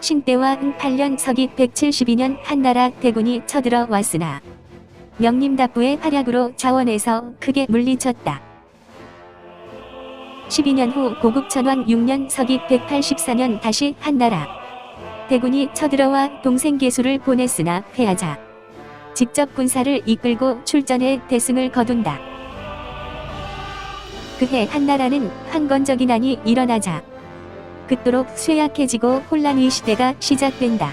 신대와 응 8년 서기 172년 한나라 대군이 쳐들어 왔으나 명림답부의 활약으로 자원에서 크게 물리쳤다. 12년 후 고국천왕 6년 서기 184년 다시 한나라 대군이 쳐들어와 동생 계수를 보냈으나 패하자 직접 군사를 이끌고 출전해 대승을 거둔다. 그해 한나라는 황건적인 난이 일어나자 그토록 쇠약해지고 혼란의 시대가 시작된다.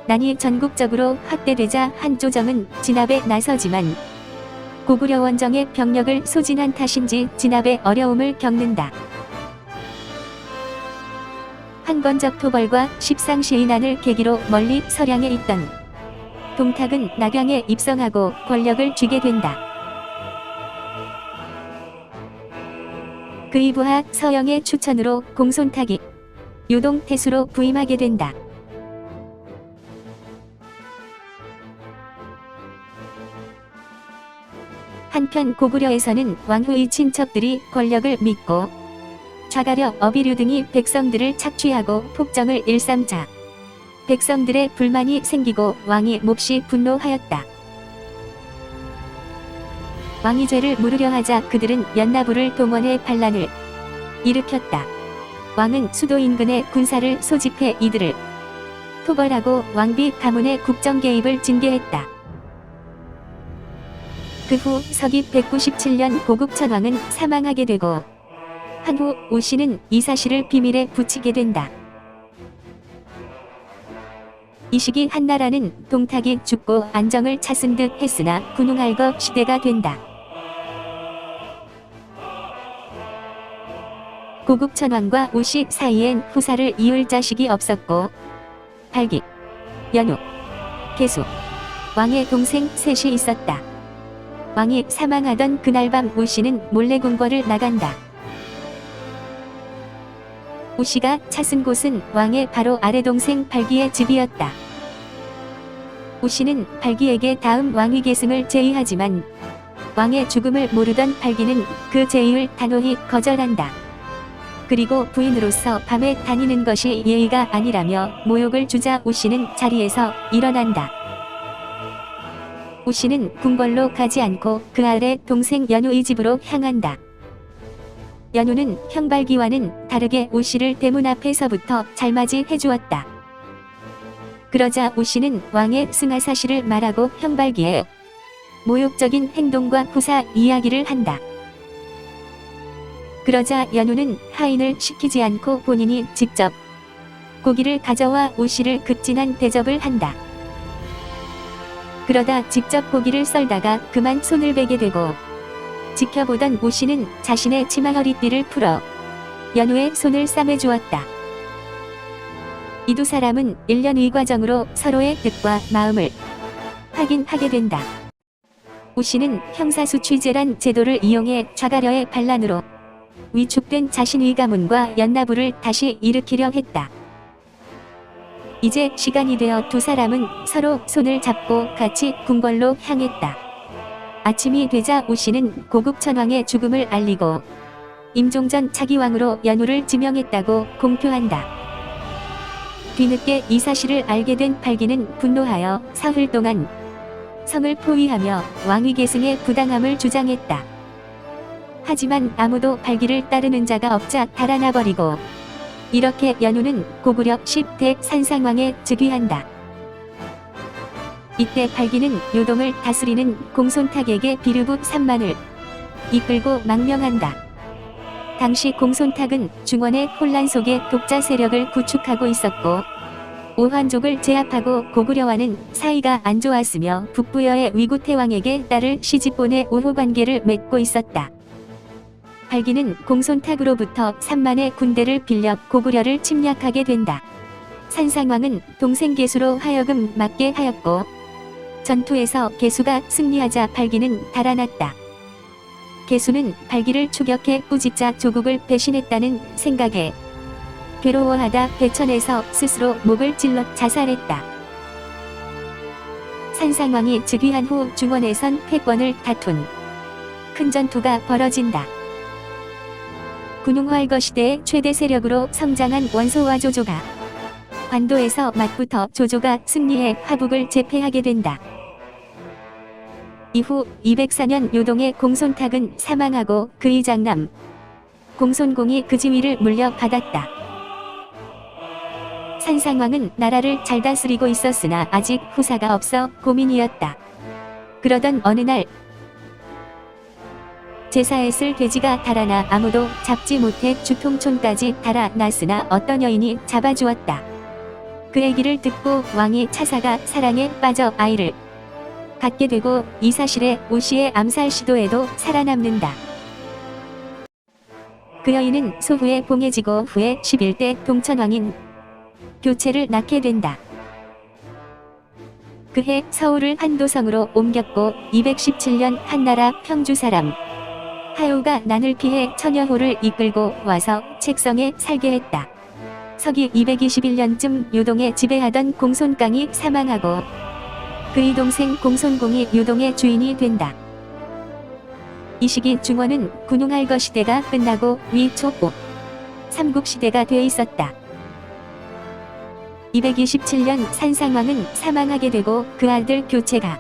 난이 전국적으로 확대되자 한조정은 진압에 나서지만 고구려 원정의 병력을 소진한 탓인지 진압에 어려움을 겪는다. 황건적 토벌과 십상시의 난을 계기로 멀리 서량에 있던 동탁은 낙양에 입성하고 권력을 쥐게 된다. 그의 부하 서영의 추천으로 공손탁이 요동태수로 부임하게 된다. 한편 고구려에서는 왕후의 친척들이 권력을 믿고 자가려 어비류 등이 백성들을 착취하고 폭정을 일삼자 백성들의 불만이 생기고 왕이 몹시 분노하였다. 왕이 죄를 물으려 하자 그들은 연나부를 동원해 반란을 일으켰다. 왕은 수도 인근에 군사를 소집해 이들을 토벌하고 왕비 가문의 국정 개입을 징계했다. 그 후 서기 197년 고국천왕은 사망하게 되고 한후 오씨는 이 사실을 비밀에 붙이게 된다. 이 시기 한나라는 동탁이 죽고 안정을 찾은 듯 했으나 군웅할거 시대가 된다. 고국천왕과 오씨 사이엔 후사를 이을 자식이 없었고 발기, 연우, 계수, 왕의 동생 셋이 있었다. 왕이 사망하던 그날 밤 오씨는 몰래 궁궐을 나간다. 오씨가 찾은 곳은 왕의 바로 아래 동생 발기의 집이었다. 오씨는 발기에게 다음 왕위 계승을 제의하지만 왕의 죽음을 모르던 발기는 그 제의를 단호히 거절한다. 그리고 부인으로서 밤에 다니는 것이 예의가 아니라며 모욕을 주자 오씨는 자리에서 일어난다. 오씨는 궁궐로 가지 않고 그 아래 동생 연우의 집으로 향한다. 연우는 형 발기와는 다르게 오씨를 대문 앞에서부터 잘 맞이해 주었다. 그러자 오씨는 왕의 승하 사실을 말하고 형 발기의 모욕적인 행동과 후사 이야기를 한다. 그러자 연우는 하인을 시키지 않고 본인이 직접 고기를 가져와 오씨를 극진한 대접을 한다. 그러다 직접 고기를 썰다가 그만 손을 베게 되고 지켜보던 오씨는 자신의 치마 허리띠를 풀어 연우의 손을 싸매 주었다. 이 두 사람은 1년의 과정으로 서로의 뜻과 마음을 확인하게 된다. 오씨는 형사수취제란 제도를 이용해 좌가려의 반란으로 위축된 자신의 가문과 연나부를 다시 일으키려 했다. 이제 시간이 되어 두 사람은 서로 손을 잡고 같이 궁궐로 향했다. 아침이 되자 오씨는 고국천왕의 죽음을 알리고 임종전 차기왕으로 연우를 지명했다고 공표한다. 뒤늦게 이 사실을 알게 된 발기는 분노하여 사흘 동안 성을 포위하며 왕위 계승의 부당함을 주장했다. 하지만 아무도 발기를 따르는 자가 없자 달아나 버리고 이렇게 연우는 고구려 10대 산상왕에 즉위한다. 이때 발기는 요동을 다스리는 공손탁에게 비르부 3만을 이끌고 망명한다. 당시 공손탁은 중원의 혼란 속에 독자 세력을 구축하고 있었고 오환족을 제압하고 고구려와는 사이가 안 좋았으며 북부여의 위구태왕에게 딸을 시집보내 오호관계를 맺고 있었다. 발기는 공손탁으로부터 3만의 군대를 빌려 고구려를 침략하게 된다. 산상왕은 동생 계수로 하여금 맞게 하였고 전투에서 계수가 승리하자 발기는 달아났다. 계수는 발기를 추격해 꾸짖자 조국을 배신했다는 생각에 괴로워하다 배천에서 스스로 목을 찔러 자살했다. 산상왕이 즉위한 후 중원에선 패권을 다툰 큰 전투가 벌어진다. 군웅활거 시대의 최대 세력으로 성장한 원소와 조조가 관도에서 맞붙어 조조가 승리해 화북을 제패하게 된다. 이후 204년 요동의 공손탁은 사망하고 그의 장남 공손공이 그 지위를 물려받았다. 산상왕은 나라를 잘 다스리고 있었으나 아직 후사가 없어 고민이었다. 그러던 어느 날 제사에 쓸 돼지가 달아나 아무도 잡지 못해 주통촌까지 달아났으나 어떤 여인이 잡아주었다. 그 얘기를 듣고 왕이 차사가 사랑에 빠져 아이를 갖게 되고 이 사실에 오씨의 암살 시도에도 살아남는다. 그 여인은 소후에 봉해지고 후에 11대 동천왕인 교체를 낳게 된다. 그해 서울을 한도성으로 옮겼고 217년 한나라 평주 사람 하요가 난을 피해 처녀호를 이끌고 와서 책성에 살게 했다. 서기 221년쯤 요동에 지배하던 공손깡이 사망하고 그의 동생 공손공이 요동의 주인이 된다. 이 시기 중원은 군웅할거 시대가 끝나고 위초고 삼국시대가 돼 있었다. 227년 산상왕은 사망하게 되고 그 아들 교체가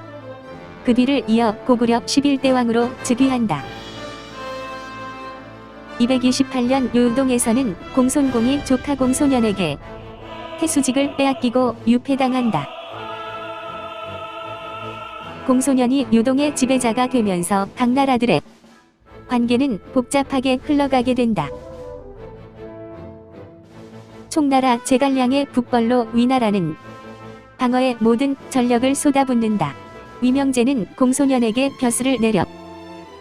그 뒤를 이어 고구려 11대 왕으로 즉위한다. 228년 요동에서는 공손공이 조카 공손연에게 태수직을 빼앗기고 유폐당한다. 공손연이 요동의 지배자가 되면서 각 나라들의 관계는 복잡하게 흘러가게 된다. 총나라 제갈량의 북벌로 위나라는 방어에 모든 전력을 쏟아붓는다. 위명제는 공손연에게 벼슬을 내려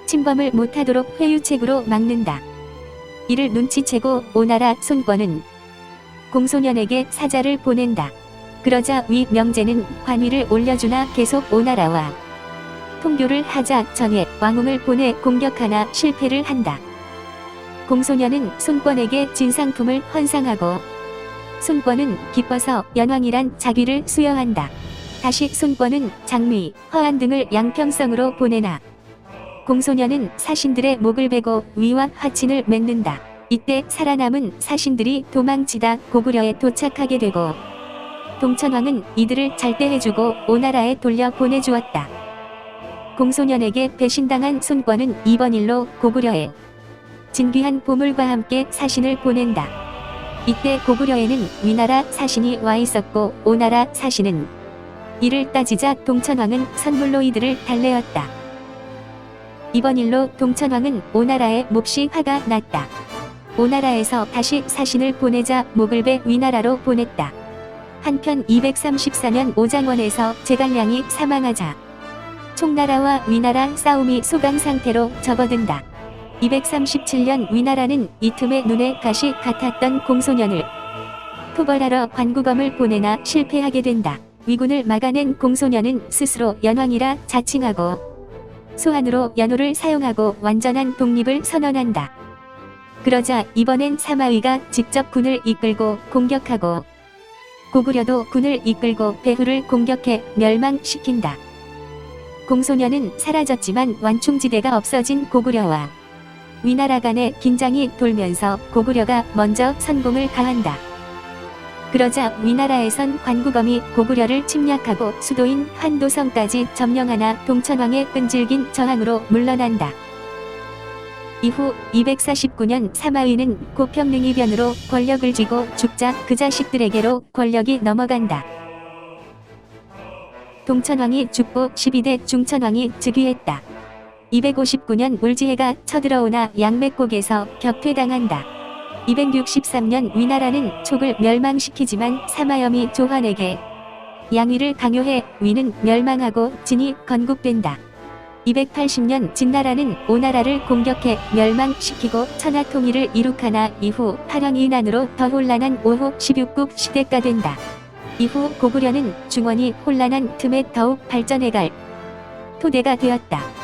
침범을 못하도록 회유책으로 막는다. 이를 눈치채고 오나라 손권은 공손연에게 사자를 보낸다. 그러자 위명제는 관위를 올려주나 계속 오나라와 통교를 하자 전에 왕웅을 보내 공격하나 실패를 한다. 공손연은 손권에게 진상품을 헌상하고 손권은 기뻐서 연왕이란 자귀를 수여한다. 다시 손권은 장미, 허안 등을 양평성으로 보내나 공손연은 사신들의 목을 베고 위와 화친을 맺는다. 이때 살아남은 사신들이 도망치다 고구려에 도착하게 되고 동천왕은 이들을 잘대해주고 오나라에 돌려 보내주었다. 공손연에게 배신당한 손권은 이번 일로 고구려에 진귀한 보물과 함께 사신을 보낸다. 이때 고구려에는 위나라 사신이 와 있었고 오나라 사신은 이를 따지자 동천왕은 선물로 이들을 달래었다. 이번 일로 동천왕은 오나라에 몹시 화가 났다. 오나라에서 다시 사신을 보내자 목을 베 위나라로 보냈다. 한편 234년 오장원에서 제갈량이 사망하자 총나라와 위나라 싸움이 소강 상태로 접어든다. 237년 위나라는 이 틈에 눈에 가시 같았던 공손연을 토벌하러 관구검을 보내나 실패하게 된다. 위군을 막아낸 공손연은 스스로 연왕이라 자칭하고 소환으로 연호를 사용하고 완전한 독립을 선언한다. 그러자 이번엔 사마위가 직접 군을 이끌고 공격하고 고구려도 군을 이끌고 배후를 공격해 멸망시킨다. 공손연은 사라졌지만 완충지대가 없어진 고구려와 위나라 간의 긴장이 돌면서 고구려가 먼저 선공을 가한다. 그러자 위나라에선 관구검이 고구려를 침략하고 수도인 한도성까지 점령하나 동천왕의 끈질긴 저항으로 물러난다. 이후 249년 사마위는 고평능이변으로 권력을 쥐고 죽자 그 자식들에게로 권력이 넘어간다. 동천왕이 죽고 12대 중천왕이 즉위했다. 259년 울지해가 쳐들어오나 양맥곡에서 격퇴당한다. 263년 위나라는 촉을 멸망시키지만 사마염이 조헌에게 양위를 강요해 위는 멸망하고 진이 건국된다. 280년 진나라는 오나라를 공격해 멸망시키고 천하통일을 이룩하나 이후 팔왕이난으로 더 혼란한 5호 16국 시대가 된다. 이후 고구려는 중원이 혼란한 틈에 더욱 발전해갈 토대가 되었다.